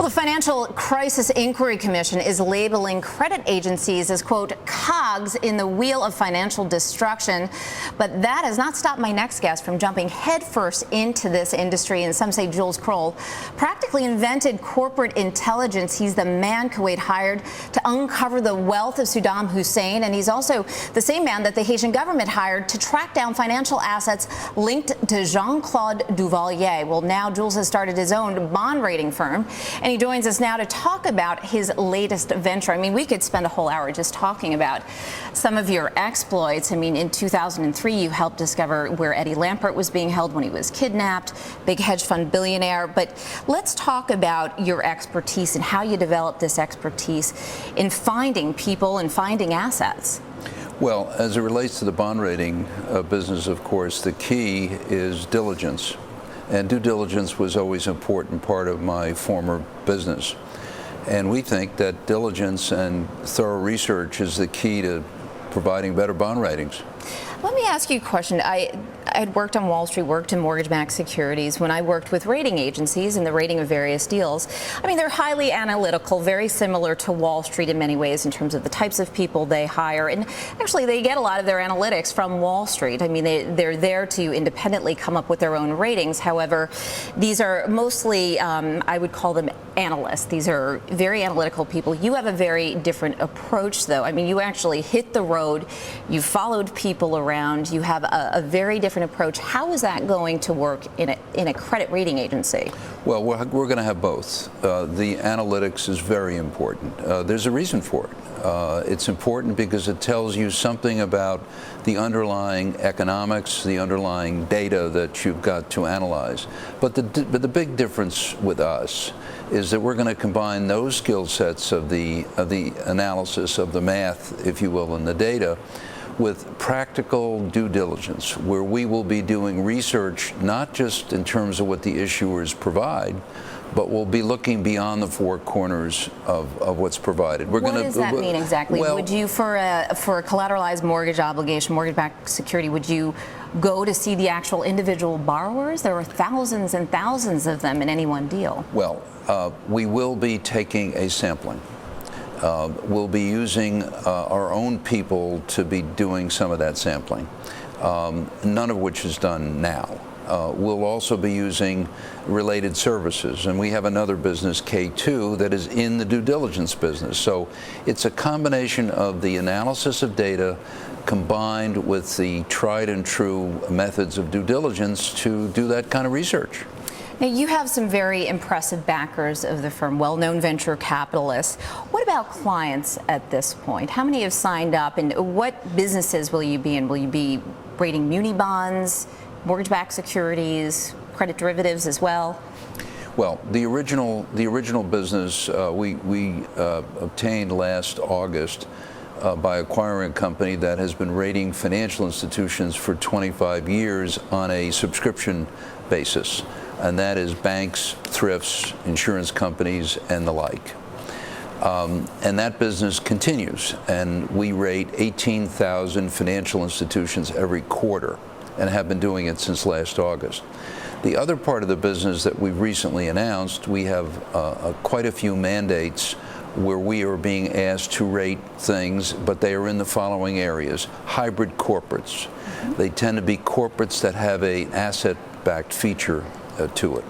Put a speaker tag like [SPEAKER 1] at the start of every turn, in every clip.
[SPEAKER 1] Well, the Financial Crisis Inquiry Commission is labeling credit agencies as, quote, cogs in the wheel of financial destruction. But that has not stopped my next guest from jumping headfirst into this industry. And some say Jules Kroll practically invented corporate intelligence. He's the man Kuwait hired to uncover the wealth of Saddam Hussein. And he's also the same man that the Haitian government hired to track down financial assets linked to Jean-Claude Duvalier. Well, now Jules has started his own bond rating firm, and he joins us now to talk about his latest venture. I mean, we could spend a whole hour just talking about some of your exploits. I mean, in 2003, you helped discover where Eddie Lampert was being held when he was kidnapped, big hedge fund billionaire. But let's talk about your expertise and how you developed this expertise in finding people and finding assets.
[SPEAKER 2] Well, as it relates to the bond rating business, of course, the key is diligence. And due diligence was always an important part of my former business. And we think that diligence and thorough research is the key to providing better bond ratings.
[SPEAKER 1] Let me ask you a question. I had worked on Wall Street, worked in mortgage-backed securities. When I worked with rating agencies and the rating of various deals, I mean, they're highly analytical, very similar to Wall Street in many ways in terms of the types of people they hire. And actually, they get a lot of their analytics from Wall Street. I mean, they're there to independently come up with their own ratings. However, these are mostly, I would call them analysts. These are very analytical people. You have a very different approach, though. I mean, you actually hit the road. You followed people around. You have a very different approach. How is that going to work in a credit rating agency?
[SPEAKER 2] Well, we're going to have both. The analytics is very important. There's a reason for it. It's important because it tells you something about the underlying economics, the underlying data that you've got to analyze. But the big difference with us is that we're going to combine those skill sets of the analysis of the math, if you will, and the data, with practical due diligence, where we will be doing research not just in terms of what the issuers provide, but we'll be looking beyond the four corners of what's provided.
[SPEAKER 1] What does that mean exactly? Well, would you, for a collateralized mortgage obligation, mortgage-backed security, would you go to see the actual individual borrowers? There are thousands and thousands of them in any one deal.
[SPEAKER 2] Well, we will be taking a sampling. We'll be using our own people to be doing some of that sampling, none of which is done now. We'll also be using related services, and we have another business, K2, that is in the due diligence business. So it's a combination of the analysis of data combined with the tried and true methods of due diligence to do that kind of research.
[SPEAKER 1] Now, you have some very impressive backers of the firm, well-known venture capitalists. What about clients at this point? How many have signed up, and what businesses will you be in? Will you be rating muni bonds, mortgage-backed securities, credit derivatives as well?
[SPEAKER 2] Well, the original business we obtained last August by acquiring a company that has been rating financial institutions for 25 years on a subscription basis. And that is banks, thrifts, insurance companies, and the like. And that business continues. And we rate 18,000 financial institutions every quarter and have been doing it since last August. The other part of the business that we've recently announced, we have quite a few mandates where we are being asked to rate things, but they are in the following areas. Hybrid corporates. They tend to be corporates that have an asset-backed feature to it.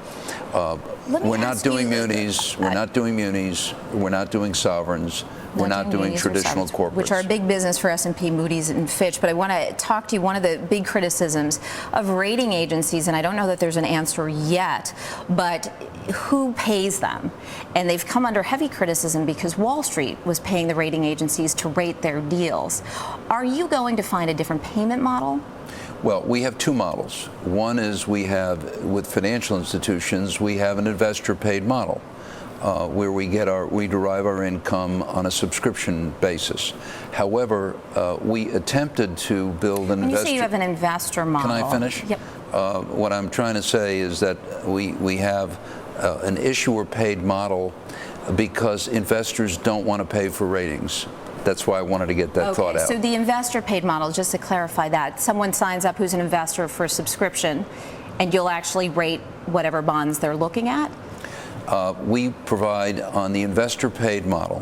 [SPEAKER 2] We're not doing munis, we're not doing munis, we're not doing sovereigns, we're not doing traditional corporates.
[SPEAKER 1] Which are a big business for S&P, Moody's, and Fitch. But I want to talk to you, one of the big criticisms of rating agencies, and I don't know that there's an answer yet, but who pays them? And they've come under heavy criticism because Wall Street was paying the rating agencies to rate their deals. Are you going to find a different payment model?
[SPEAKER 2] Well, we have two models. One is we have, with financial institutions, we have an investor-paid model where we derive our income on a subscription basis. However, we attempted to build an investor.
[SPEAKER 1] When you say you have an investor model.
[SPEAKER 2] Can I finish?
[SPEAKER 1] Yep.
[SPEAKER 2] What I'm trying to say is that we have an issuer-paid model because investors don't want to pay for ratings. That's why I wanted to get that thought out.
[SPEAKER 1] So the investor-paid model, just to clarify that, someone signs up who's an investor for a subscription, and you'll actually rate whatever bonds they're looking at?
[SPEAKER 2] We provide on the investor paid model,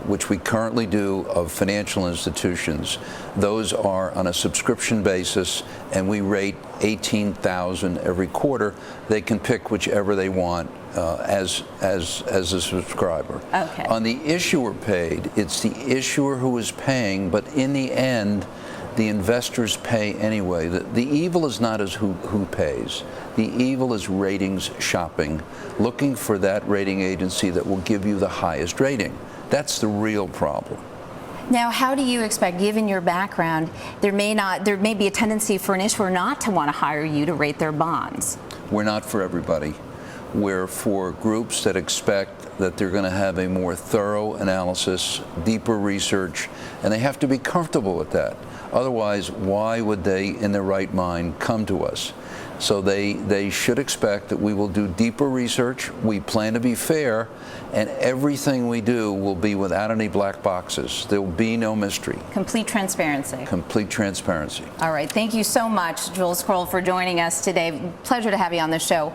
[SPEAKER 2] which we currently do of financial institutions. Those are on a subscription basis, and we rate 18,000 every quarter. They can pick whichever they want as a subscriber.
[SPEAKER 1] Okay.
[SPEAKER 2] On the issuer paid, it's the issuer who is paying, but in the end, the investors pay anyway. The evil is not as who pays. The evil is ratings shopping, looking for that rating agency that will give you the highest rating. That's the real problem.
[SPEAKER 1] Now, how do you expect, given your background, there may be a tendency for an issuer not to want to hire you to rate their bonds?
[SPEAKER 2] We're not for everybody. We're for groups that expect that they're going to have a more thorough analysis, deeper research, and they have to be comfortable with that. Otherwise, why would they, in their right mind, come to us? So they should expect that we will do deeper research. We plan to be fair, and everything we do will be without any black boxes. There will be no mystery.
[SPEAKER 1] Complete transparency.
[SPEAKER 2] Complete transparency.
[SPEAKER 1] All right. Thank you so much, Jules Kroll, for joining us today. Pleasure to have you on the show.